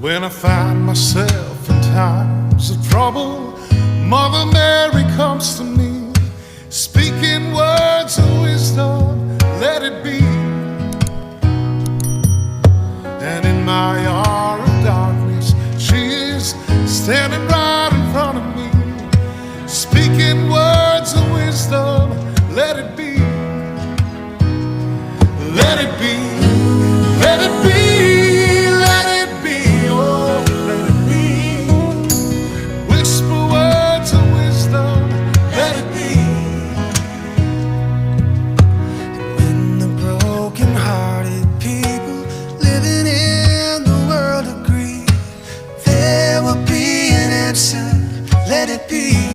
When I find myself in times of trouble, Mother Mary comes to me, speaking words of wisdom, let it be. And in my hour of darkness, she is standing right